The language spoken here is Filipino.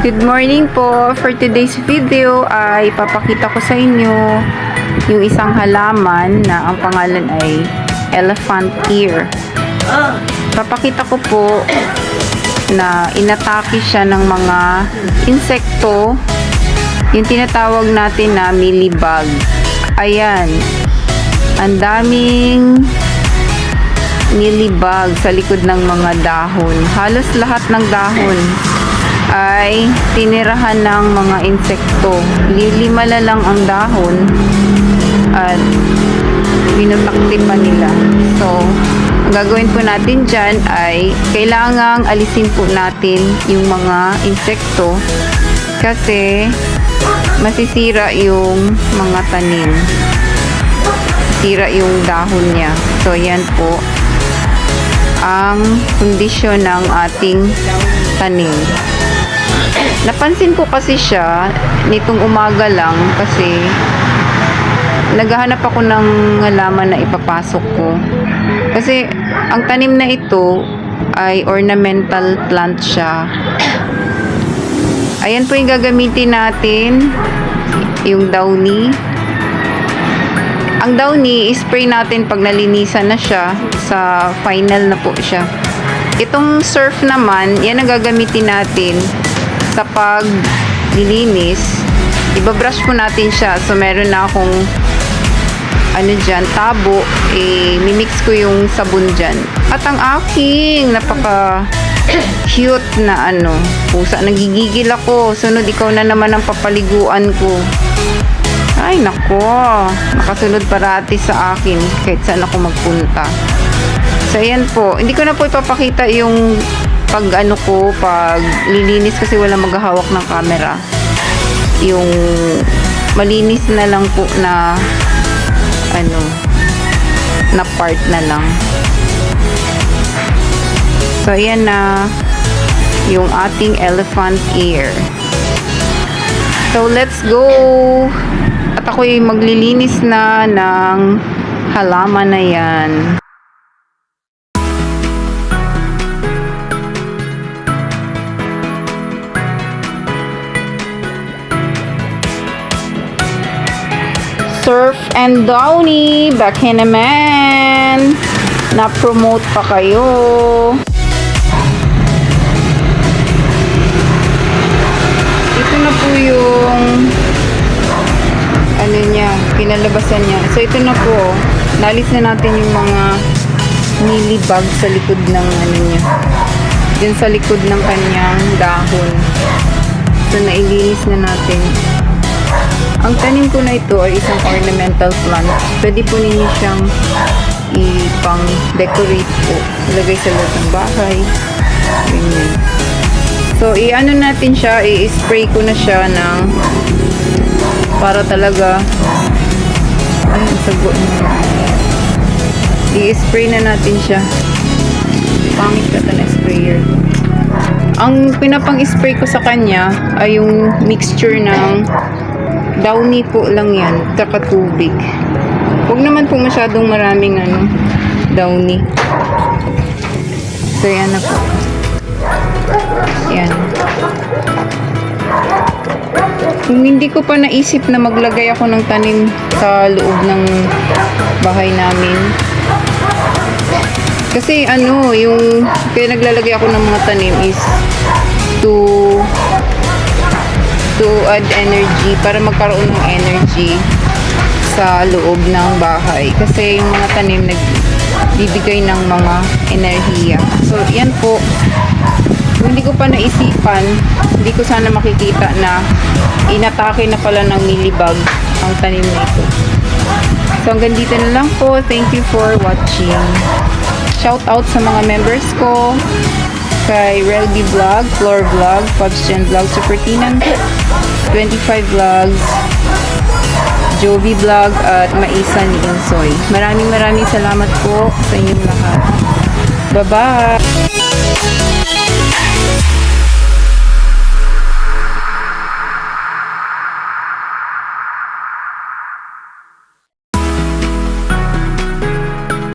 Good morning po. For today's video ay papakita ko sa inyo yung isang halaman na ang pangalan ay elephant ear. Papakita ko po na inatake siya ng mga insekto, yung tinatawag natin na mealybug. Ayan, ang daming mealybug sa likod ng mga dahon. Halos lahat ng dahon ay tinirahan ng mga insekto. Lima lang ang dahon at pinutakti pa nila. So, ang gagawin po natin dyan ay kailangang alisin po natin yung mga insekto kasi masisira yung mga tanim. Sira yung dahon niya. So, yan po ang kondisyon ng ating tanim. Napansin ko kasi siya nitong umaga lang kasi naghahanap ako ng halaman na ipapasok ko. Kasi ang tanim na ito ay ornamental plant siya. Ayan po yung gagamitin natin, yung downy. Ang downy, spray natin pag nalinisan na siya, sa final na po siya. Itong surf naman, yan ang gagamitin natin sa paglilinis. Ibabrush po natin siya. So, meron na akong tabo. Mimix ko yung sabon dyan. At ang aking napaka cute na pusa. Nagigigil ako. Sunod, ikaw na naman ang papaliguan ko. Ay, nako. Nakasunod parati sa akin kahit saan ako magpunta. So, ayan po. Hindi ko na po ipapakita yung pag lilinis kasi wala maghahawak ng camera. Yung malinis na lang po na na part na lang. So, ayan na yung ating elephant ear. So, let's go! At ako'y maglilinis na ng halaman na yan. Surf and Downy, back in naman. Na-promote pa kayo. Ito na po yung kinalabasan niya. So, ito na po. Nalis na natin yung mga mealybug sa likod ng niya. Diyan sa likod ng kanyang dahon. So, nailinis na natin. Ang tanim ko na ito ay isang ornamental plant. Pwede po ninyo siyang ipang-decorate po. Ilagay sa loob ng bahay. Ganyan. So, natin siya. I-spray ko na siya ng para talaga sagot na. I-spray na natin siya. Pangit ka na sprayer. Ang pinapang-spray ko sa kanya ay yung mixture ng downy po lang yan, tsaka tubig. Huwag naman po masyadong maraming downy. So, yan na po. Yan. Kung hindi ko pa naisip na maglagay ako ng tanim sa loob ng bahay namin. Kasi yung kaya naglalagay ako ng mga tanim is to add energy, para magkaroon ng energy sa loob ng bahay. Kasi yung mga tanim nagbibigay ng mga enerhiya. So, yan po. Kung hindi ko pa naisipan, hindi ko sana makikita na inatake na pala ng mealybug ang tanim na ito. So, hanggang dito na lang po. Thank you for watching. Shout out sa mga members ko. Kay Relby Vlog, Floor Vlog, Fabsgen Vlog, Supertinan, 25 Vlogs, Jovi Vlog, at Maisa ni Insoy. Maraming salamat po sa inyong lahat. Bye-bye!